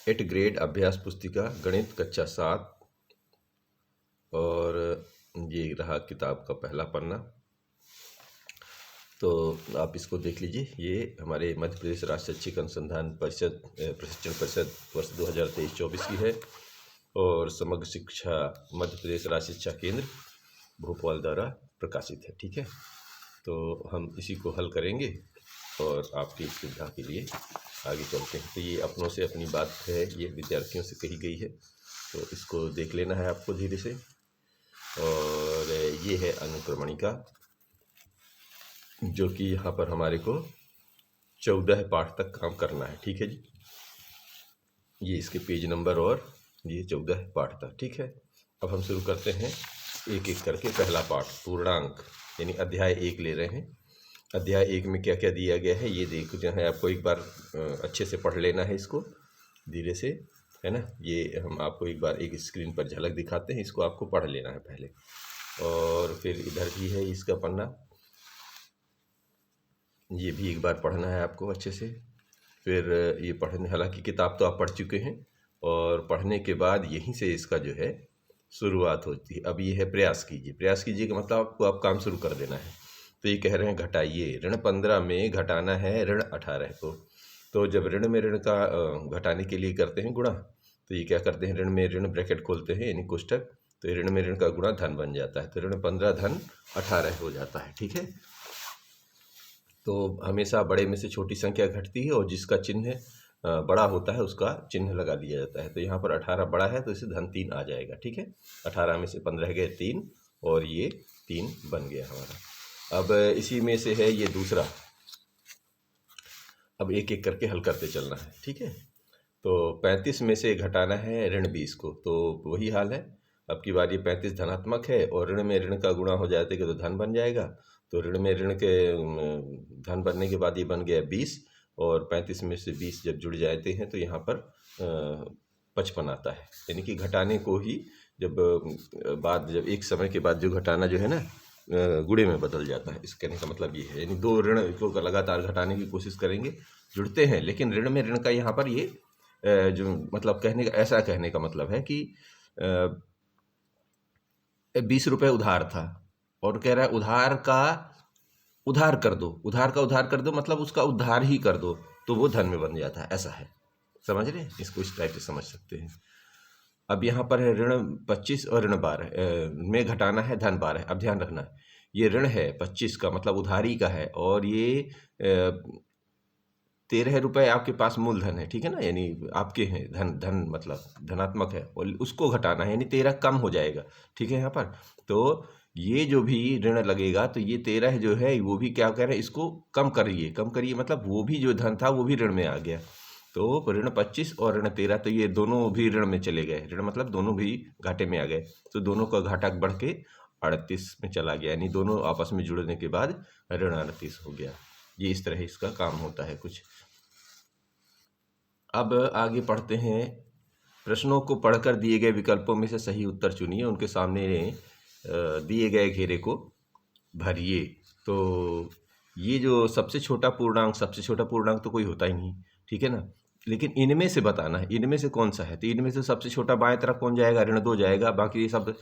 8 grade अभ्यास पुस्तिका गणित कक्षा 7 और ये रहा किताब का पहला पन्ना। तो आप इसको देख लीजिए। ये हमारे मध्य प्रदेश राष्ट्रीय शैक्षिक अनुसंधान परिषद प्रशिक्षण परिषद वर्ष 2023-24 की है और समग्र शिक्षा मध्य प्रदेश राज्य शिक्षा केंद्र भोपाल द्वारा प्रकाशित है। ठीक है, तो हम इसी को हल करेंगे और आपकी सुविधा के लिए आगे चलते हैं। तो ये अपनों से अपनी बात है, ये विद्यार्थियों से कही गई है, तो इसको देख लेना है आपको धीरे से। और ये है अनुक्रमणिका, जो कि यहाँ पर हमारे को 14 पाठ तक काम करना है। ठीक है जी, ये इसके पेज नंबर और ये 14 पाठ तक। ठीक है, अब हम शुरू करते हैं एक एक करके। पहला पाठ पूर्णांक यानी अध्याय 1 ले रहे हैं। अध्याय 1 में क्या क्या दिया गया है ये देख जो है आपको एक बार अच्छे से पढ़ लेना है इसको धीरे से, है ना। ये हम आपको एक बार एक स्क्रीन पर झलक दिखाते हैं, इसको आपको पढ़ लेना है पहले। और फिर इधर भी है इसका पन्ना, ये भी एक बार पढ़ना है आपको अच्छे से। फिर ये पढ़ने, हालांकि किताब तो आप पढ़ चुके हैं और पढ़ने के बाद यहीं से इसका जो है शुरुआत होती है। अब ये है प्रयास कीजिए। प्रयास कीजिए का मतलब आपको आप काम शुरू कर देना है। तो ये कह रहे हैं घटाइए, ऋण 15 में घटाना है ऋण 18 को। तो जब ऋण में ऋण का घटाने के लिए करते हैं गुणा, तो ये क्या करते हैं, ऋण में ऋण ब्रैकेट खोलते हैं यानी कोष्टक, तो ऋण में ऋण का गुणा धन बन जाता है। तो ऋण 15 धन 18 हो जाता है। ठीक है, तो हमेशा बड़े में से छोटी संख्या घटती है और जिसका चिन्ह बड़ा होता है उसका चिन्ह लगा दिया जाता है। तो यहाँ पर 18 बड़ा है तो इसे धन 3 आ जाएगा। ठीक है, 18 में से 15 गए 3 और ये 3 बन गया हमारा। अब इसी में से है ये दूसरा, अब एक एक करके हल करते चलना है। ठीक है, तो 35 में से घटाना है ऋण 20 को, तो वही हाल है। अब की बार ये 35 धनात्मक है और ऋण में ऋण का गुणा हो जाते कि तो धन बन जाएगा। तो ऋण में ऋण के धन बनने के बाद ये बन गया 20 और 35 में से 20 जब जुड़ जाते हैं तो यहाँ पर 55 आता है। यानी कि घटाने को ही जब एक समय के बाद जो घटाना जो है ना गुणे में बदल जाता है। इस कहने का मतलब ये है, यानी दो ऋण को लगातार घटाने की कोशिश करेंगे, जुड़ते हैं, लेकिन ऋण में ऋण का यहाँ पर ये जो मतलब कहने का ऐसा कहने का मतलब है कि 20 रुपये उधार था और कह रहा है उधार का उधार कर दो, उधार का उधार कर दो मतलब उसका उधार ही कर दो, तो वो धन में बन जाता है। ऐसा है, समझ रहे हैं, इसको इस टाइप से समझ सकते हैं। अब यहाँ पर है ऋण 25 और ऋण 12 में घटाना है धन 12। अब ध्यान रखना ये ऋण है 25 का मतलब उधारी का है और ये 13 रुपये आपके पास मूलधन है। ठीक है ना, यानी आपके हैं, धन मतलब धनात्मक है और उसको घटाना है यानी 13 कम हो जाएगा। ठीक है, यहाँ पर तो ये जो भी ऋण लगेगा तो ये 13 जो है वो भी क्या कह रहे हैं, इसको कम करिए, कम करिए मतलब वो भी जो धन था वो भी ऋण में आ गया। तो ऋण 25 और ऋण 13 तो ये दोनों भी ऋण में चले गए, ऋण मतलब दोनों भी घाटे में आ गए। तो दोनों का घाटा बढ़ के 38 में चला गया, यानी दोनों आपस में जुड़ने के बाद ऋण 38 हो गया। ये इस तरह इसका काम होता है कुछ। अब आगे पढ़ते हैं। प्रश्नों को पढ़कर दिए गए विकल्पों में से सही उत्तर चुनिए, उनके सामने दिए गए घेरे को भरिए। तो ये जो सबसे छोटा पूर्णांक तो कोई होता ही नहीं, ठीक है ना, लेकिन इनमें से बताना है इनमें से कौन सा है। तो इनमें से सबसे छोटा बाएं तरफ कौन जाएगा, ऋण 2 जाएगा, बाकी ये सब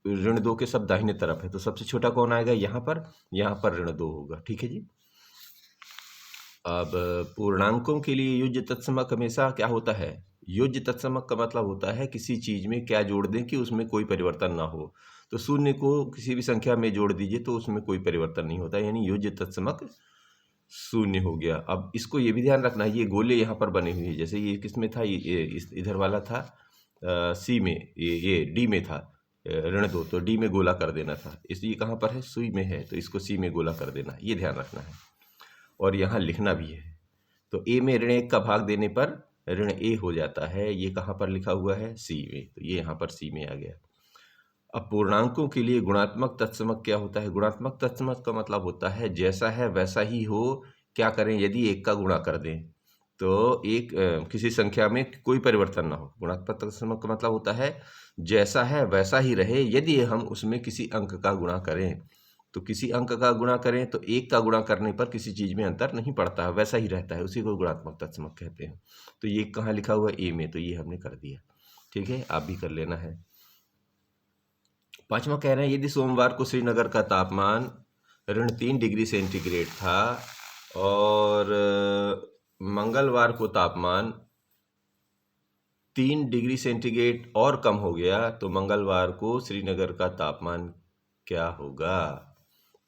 ऋण 2 के सब दाहिने तरफ है। तो सबसे छोटा कौन आएगा, यहाँ पर ऋण 2 होगा। ठीक है जी। अब पूर्णांकों के लिए योज्य तत्समक हमेशा क्या होता है, योज्य तत्समक का मतलब होता है किसी चीज में क्या जोड़ दें कि उसमें कोई परिवर्तन ना हो। तो शून्य को किसी भी संख्या में जोड़ दीजिए तो उसमें कोई परिवर्तन नहीं होता, यानी योज्य तत्समक शून्य हो गया। अब इसको ये भी ध्यान रखना है, ये गोले यहाँ पर बने हुए हैं, जैसे ये किस में था, ये इधर वाला था सी में, ये डी में था ऋण 2, तो डी में गोला कर देना था। ये कहाँ पर है, सुई में है, तो इसको सी में गोला कर देना, ये ध्यान रखना है। और यहाँ लिखना भी है। तो ए में ऋण 1 का भाग देने पर ऋण ए हो जाता है, ये कहाँ पर लिखा हुआ है, सी में, तो ये यहाँ पर सी में आ गया। अब पूर्णांकों के लिए गुणात्मक तत्समक क्या होता है, गुणात्मक तत्समक का मतलब होता है जैसा है वैसा ही हो। क्या करें, यदि 1 का गुणा कर दें तो किसी संख्या में कोई परिवर्तन ना हो। गुणात्मक तत्समक का मतलब होता है जैसा है वैसा ही रहे, यदि हम उसमें किसी अंक का गुणा करें तो किसी अंक का गुणा करें तो 1 का गुणा करने पर किसी चीज़ में अंतर नहीं पड़ता है, वैसा ही रहता है, उसी को गुणात्मक तत्समक कहते हैं। तो ये कहाँ लिखा हुआ है? ए में, तो ये हमने कर दिया। ठीक है, आप भी कर लेना है। 5वां कह रहे हैं, यदि सोमवार को श्रीनगर का तापमान -3 डिग्री सेंटीग्रेड था और मंगलवार को तापमान 3 डिग्री सेंटीग्रेड और कम हो गया, तो मंगलवार को श्रीनगर का तापमान क्या होगा?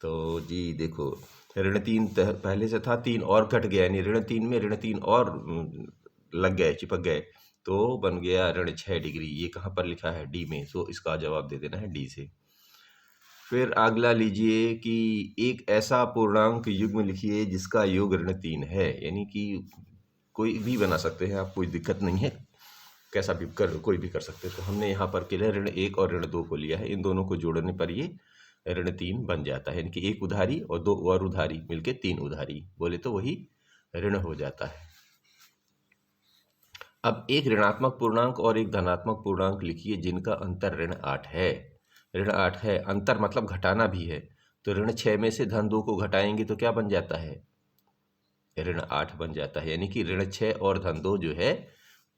तो जी देखो, -3 पहले से था, 3 और घट गया, यानी -3 में -3 और लग गए, चिपक गए, तो बन गया -6 डिग्री। ये कहाँ पर लिखा है? डी में। तो इसका जवाब दे देना है डी से। फिर अगला लीजिए कि एक ऐसा पूर्णांक युग्म लिखिए जिसका योग -3 है, यानी कि कोई भी बना सकते हैं आप, कोई दिक्कत नहीं है, कैसा भी कोई भी कर सकते हैं। तो हमने यहाँ पर के लिए ऋण 1 और ऋण 2 को लिया है, इन दोनों को जोड़ने पर ये -3 बन जाता है, यानी कि 1 उधारी और 2 और उधारी मिलके 3 उधारी, बोले तो वही ऋण हो जाता है। अब एक ऋणात्मक पूर्णांक और एक धनात्मक पूर्णांक लिखिए जिनका अंतर ऋण 8 है। ऋण 8 है, अंतर मतलब घटाना भी है, तो ऋण 6 में से धन 2 को घटाएंगे तो क्या बन जाता है? ऋण 8 बन जाता है, यानी कि ऋण 6 और धन 2 जो है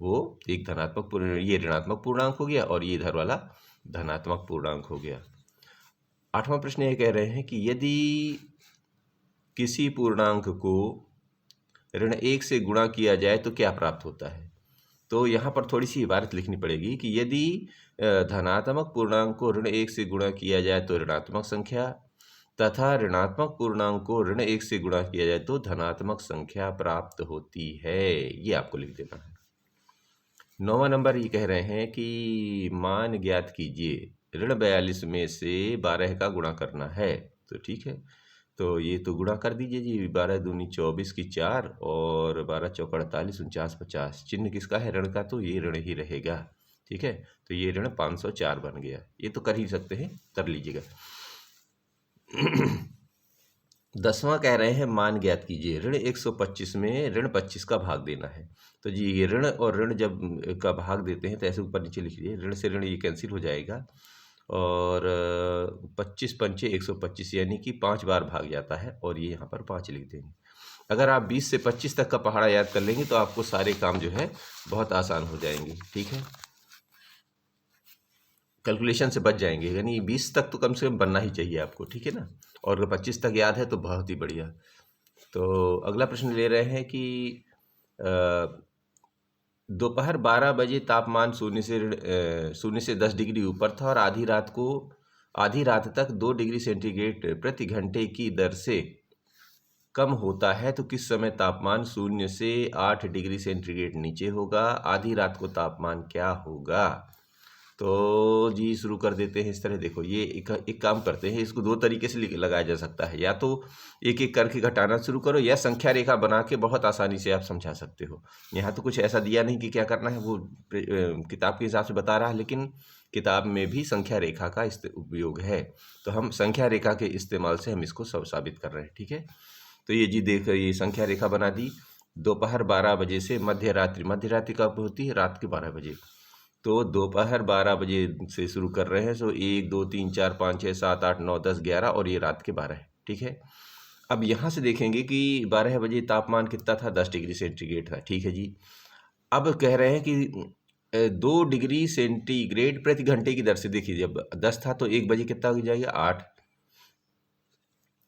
वो एक धनात्मक पूर्ण, ये ऋणात्मक पूर्णांक हो गया और ये इधर वाला धनात्मक पूर्णांक हो गया। 8वां प्रश्न ये कह रहे हैं कि यदि किसी पूर्णांक को ऋण 1 से गुणा किया जाए तो क्या प्राप्त होता है? तो यहाँ पर थोड़ी सी इबारत लिखनी पड़ेगी कि यदि धनात्मक पूर्णांक को ऋण 1 से गुणा किया जाए तो ऋणात्मक संख्या, तथा ऋणात्मक पूर्णांक को ऋण 1 से गुणा किया जाए तो धनात्मक संख्या प्राप्त होती है। ये आपको लिख देना है। 9वां नंबर ये कह रहे हैं कि मान ज्ञात कीजिए, ऋण 42 में से 12 का गुणा करना है। तो ठीक है, तो ये तो गुणा कर दीजिए जी, 12 दूनी 24 की 4 और 12 चौक 48, 49 50। चिन्ह किसका है? ऋण का, तो ये ऋण ही रहेगा। ठीक है, तो ये ऋण 504 बन गया। ये तो कर ही सकते हैं, कर लीजिएगा। 10वां कह रहे हैं मान ज्ञात कीजिए, ऋण 125 में ऋण 25 का भाग देना है। तो जी ये ऋण और ऋण जब का भाग देते हैं तो ऐसे ऊपर नीचे लिख लीजिए, ऋण से ऋण ये कैंसिल हो जाएगा और 25 पंचे 125, यानी कि 5 बार भाग जाता है और ये यहाँ पर 5 लिख देंगे। अगर आप 20 से 25 तक का पहाड़ा याद कर लेंगे तो आपको सारे काम जो है बहुत आसान हो जाएंगे। ठीक है, कैलकुलेशन से बच जाएंगे, यानी 20 तक तो कम से कम बनना ही चाहिए आपको। ठीक है ना, और अगर 25 तक याद है तो बहुत ही बढ़िया। तो अगला प्रश्न ले रहे हैं कि दोपहर 12 बजे तापमान 0 से 10 डिग्री ऊपर था और आधी रात तक 2 डिग्री सेंटीग्रेड प्रति घंटे की दर से कम होता है, तो किस समय तापमान 0 से 8 डिग्री सेंटीग्रेड नीचे होगा? आधी रात को तापमान क्या होगा? तो जी शुरू कर देते हैं। इस तरह देखो, ये एक काम करते हैं, इसको 2 तरीके से लगाया जा सकता है, या तो एक एक करके घटाना शुरू करो या संख्या रेखा बना के बहुत आसानी से आप समझा सकते हो। यहाँ तो कुछ ऐसा दिया नहीं कि क्या करना है, वो किताब के हिसाब से बता रहा है, लेकिन किताब में भी संख्या रेखा का उपयोग है, तो हम संख्या रेखा के इस्तेमाल से हम इसको सब साबित कर रहे हैं। ठीक है, तो ये जी देख, ये संख्या रेखा बना दी। दोपहर 12 बजे से मध्यरात्रि कब होती है? रात के 12 बजे। तो दोपहर 12 बजे से शुरू कर रहे हैं, सो 1 2 3 4 5 6 7 8 9 10 11 और ये रात के 12 है। ठीक है, अब यहाँ से देखेंगे कि 12 बजे तापमान कितना था? 10 डिग्री सेंटीग्रेड था। ठीक है जी, अब कह रहे हैं कि 2 डिग्री सेंटीग्रेड प्रति घंटे की दर से, देखिए जब 10 था तो 1 बजे कितना हो जाएगा? 8,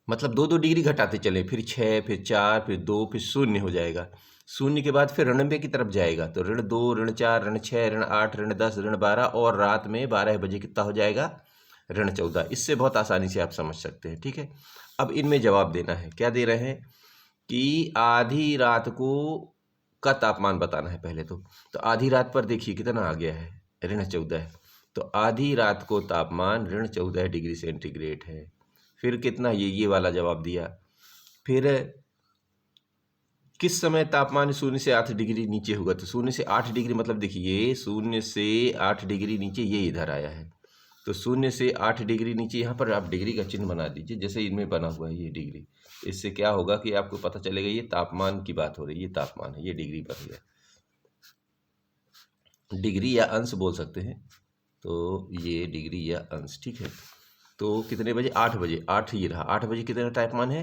मतलब 2 डिग्री घटाते चले, फिर 6, फिर 4, फिर 2, फिर 0 हो जाएगा। 0 के बाद फिर ऋण की तरफ जाएगा, तो ऋण 2, ऋण 4, ऋण 6, ऋण 8, ऋण 10, ऋण 12 और रात में 12 बजे कितना हो जाएगा? ऋण 14। इससे बहुत आसानी से आप समझ सकते हैं। ठीक है, अब इनमें जवाब देना है। क्या दे रहे हैं कि आधी रात को का तापमान बताना है पहले तो आधी रात पर देखिए कितना आ गया है? ऋण 14। तो आधी रात को तापमान ऋण 14 डिग्री सेंटीग्रेड है। फिर कितना? ये वाला जवाब दिया। फिर किस समय तापमान 0 से 8 डिग्री नीचे होगा? तो 0 से 8 डिग्री मतलब देखिए 0 से 8 डिग्री नीचे ये इधर आया है, तो 0 से 8 डिग्री नीचे, यहाँ पर आप डिग्री का चिन्ह बना दीजिए जैसे इनमें बना हुआ है ये डिग्री। इससे क्या होगा कि आपको पता चलेगा ये तापमान की बात हो रही है, ये तापमान है, ये डिग्री बन गया, डिग्री या अंश बोल सकते हैं, तो ये डिग्री या अंश। ठीक है, तो कितने बजे, 8 बजे, 8 ये रहा, 8 बजे कितना तापमान है,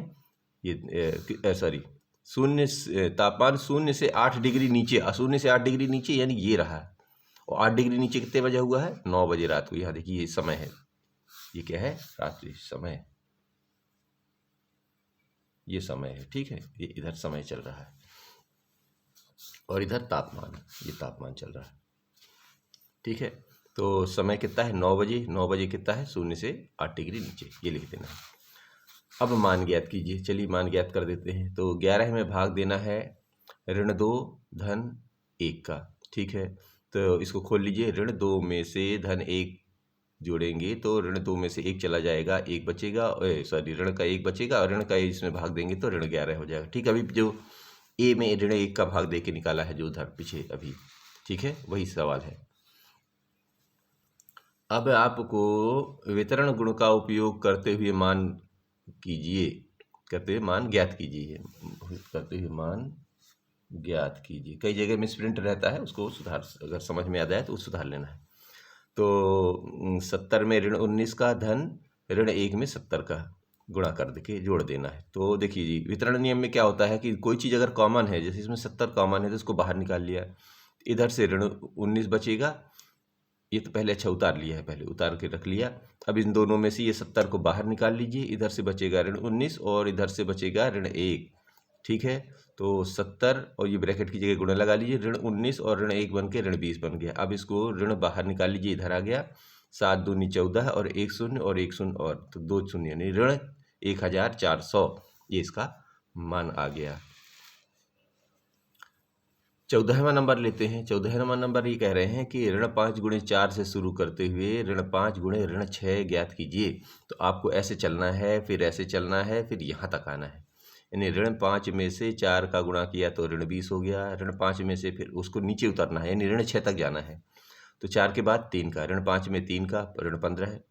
ये सॉरी तापमान 0 से 8 डिग्री नीचे, 0 से 8 डिग्री नीचे यानी ये रहा। और 8 डिग्री नीचे कितने बजे हुआ है, 9 बजे रात को। यहाँ देखिए ये समय है, ये क्या है, रात्रि समय, ये समय है, ठीक है। ये इधर समय चल रहा है और इधर तापमान, ये तापमान चल रहा है, ठीक है। तो समय कितना है, 9 बजे, 9 बजे कितना है, 0 से 8 डिग्री नीचे, ये लिख देना है। अब मान ज्ञात कीजिए, चलिए मान ज्ञात कर देते हैं। तो 11 में भाग देना है -2 धन 1 का, ठीक है। तो इसको खोल लीजिए, -2 में से -1 जोड़ेंगे तो -2 में से 1 चला जाएगा, 1 बचेगा, सॉरी ऋण का 1 बचेगा और ऋण का इसमें भाग देंगे तो -11 हो जाएगा, ठीक है। अभी जो ए में -1 का भाग दे के निकाला है जो उधर पीछे अभी, ठीक है, वही सवाल है। अब आपको वितरण गुण का उपयोग करते हुए मान कीजिए, करते हुए मान ज्ञात कीजिए, करते हुए मान ज्ञात कीजिए। कई जगह मिसप्रिंट रहता है, उसको सुधार, अगर समझ में आ जाए तो सुधार लेना है। तो 70 में -19 का धन -1 में 70 का गुणा कर के जोड़ देना है। तो देखिए जी, वितरण नियम में क्या होता है कि कोई चीज़ अगर कॉमन है, जैसे इसमें 70 कॉमन है तो इसको बाहर निकाल लिया, इधर से -19 बचेगा, ये तो पहले अच्छा उतार लिया है, पहले उतार के रख लिया। अब इन दोनों में से ये 70 को बाहर निकाल लीजिए, इधर से बचेगा -19 और इधर से बचेगा -1, ठीक है। तो 70 और ये ब्रैकेट की जगह गुणा लगा लीजिए, -19 और -1 बन के -20 बन गया। अब इसको ऋण बाहर निकाल लीजिए, इधर आ गया, 7 दूनी 14 और 1 शून्य और 1 शून्य और तो 2 शून्य यानी ऋण 1400, ये इसका मान आ गया। 14वां नंबर लेते हैं। 14वां नंबर ये कह रहे हैं कि ऋण 5 गुणे 4 से शुरू करते हुए ऋण 5 गुणे ऋण 6 ज्ञात कीजिए। तो आपको ऐसे चलना है, फिर ऐसे चलना है, फिर यहाँ तक आना है। यानी ऋण 5 में से 4 का गुणा किया तो ऋण 20 हो गया, ऋण 5 में से फिर उसको नीचे उतरना है, यानी ऋण 6 तक जाना है। तो 4 के बाद 3 का, ऋण 5 में 3 का ऋण 15 है,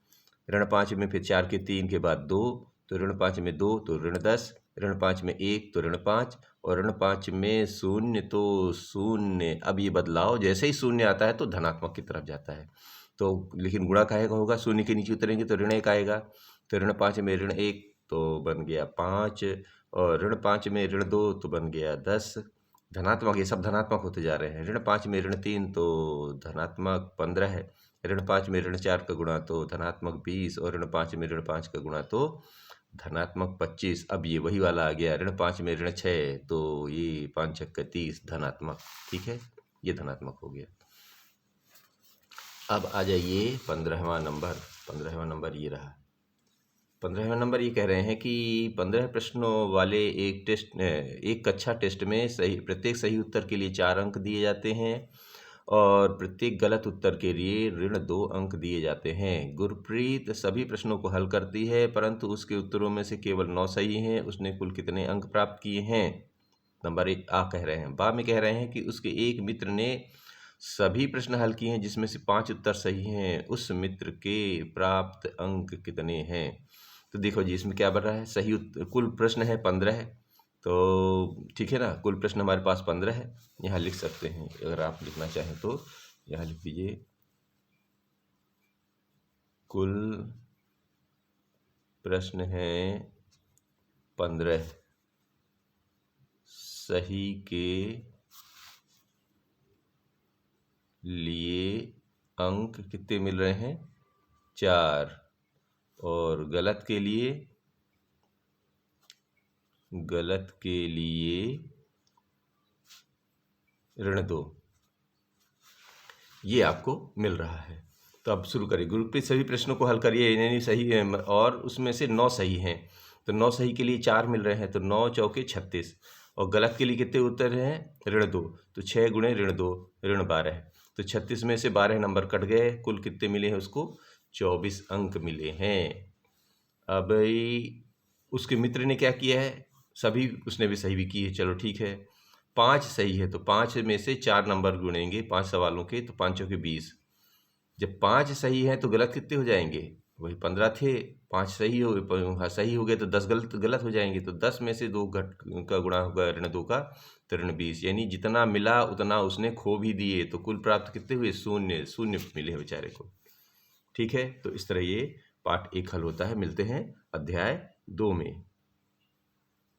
ऋण 5 में फिर 4 के 3 के बाद 2, तो ऋण 5 में 2 तो ऋण 10, ऋण 5 में 1 तो ऋण 5 और ऋण 5 में 0 तो 0। अब ये बदलाव जैसे ही 0 आता है तो धनात्मक की तरफ जाता है। तो लेकिन गुणा काहे का होगा, 0 के नीचे उतरेंगे तो ऋण 1 आएगा, तो ऋण 5 में ऋण 1 तो बन गया 5 और ऋण 5 में ऋण 2 तो बन गया 10। धनात्मक, ये सब धनात्मक होते जा रहे हैं। ऋण 5 में ऋण 3 तो धनात्मक 15 है, ऋण 5 में ऋण 4 का गुणा तो धनात्मक 20 और ऋण 5 में ऋण 5 का गुणा तो धनात्मक 25। अब ये वही वाला आ गया, ऋण 5 में ऋण 6 तो ये 5 छक्के 30 धनात्मक, ठीक है, ये धनात्मक हो गया। अब आ जाइए 15वां नंबर। 15वां नंबर ये रहा। 15वां नंबर ये कह रहे हैं कि 15 प्रश्नों वाले एक कक्षा टेस्ट में प्रत्येक सही उत्तर के लिए 4 अंक दिए जाते हैं और प्रत्येक गलत उत्तर के लिए ऋण 2 अंक दिए जाते हैं। गुरप्रीत सभी प्रश्नों को हल करती है परंतु उसके उत्तरों में से केवल 9 सही हैं। उसने कुल कितने अंक प्राप्त किए हैं? नंबर 1 आ कह रहे हैं। बा में कह रहे हैं कि उसके एक मित्र ने सभी प्रश्न हल किए हैं जिसमें से 5 उत्तर सही हैं। उस मित्र के प्राप्त अंक कितने हैं? तो देखो जी, इसमें क्या बन रहा है, सही कुल प्रश्न है 15 है, तो ठीक है ना, कुल प्रश्न हमारे पास 15 है। यहाँ लिख सकते हैं, अगर आप लिखना चाहें तो यहाँ लिख दीजिए, कुल प्रश्न हैं 15, सही के लिए अंक कितने मिल रहे हैं? 4 और गलत के लिए ऋण 2, ये आपको मिल रहा है। तो अब शुरू करिए। गुरप्रीत सभी प्रश्नों को हल करिए, यानी सही है और उसमें से 9 सही हैं, तो 9 सही के लिए 4 मिल रहे हैं, तो 9 चौके 36 और गलत के लिए कितने उत्तर हैं? ऋण 2, तो 6 गुणे ऋण 2 ऋण 12, तो 36 में से 12 नंबर कट गए, कुल कितने मिले हैं उसको? 24 अंक मिले हैं। अब उसके मित्र ने क्या किया है? सभी उसने भी सही भी की है, चलो ठीक है। 5 सही है तो 5 में से 4 नंबर गुनेंगे 5 सवालों के, तो 5 चौके 20। जब 5 सही है तो गलत कितने हो जाएंगे? वही 15 थे, 5 सही हो गए तो 10 गलत हो जाएंगे, तो 10 में से 2 घट का गुणा होगा ऋण 2 का, तो ऋण 20, यानी जितना मिला उतना उसने खो भी दिए, तो कुल प्राप्त कितने हुए? 0 मिले बेचारे को। ठीक है, तो इस तरह ये पाठ 1 हल होता है। मिलते हैं अध्याय 2 में।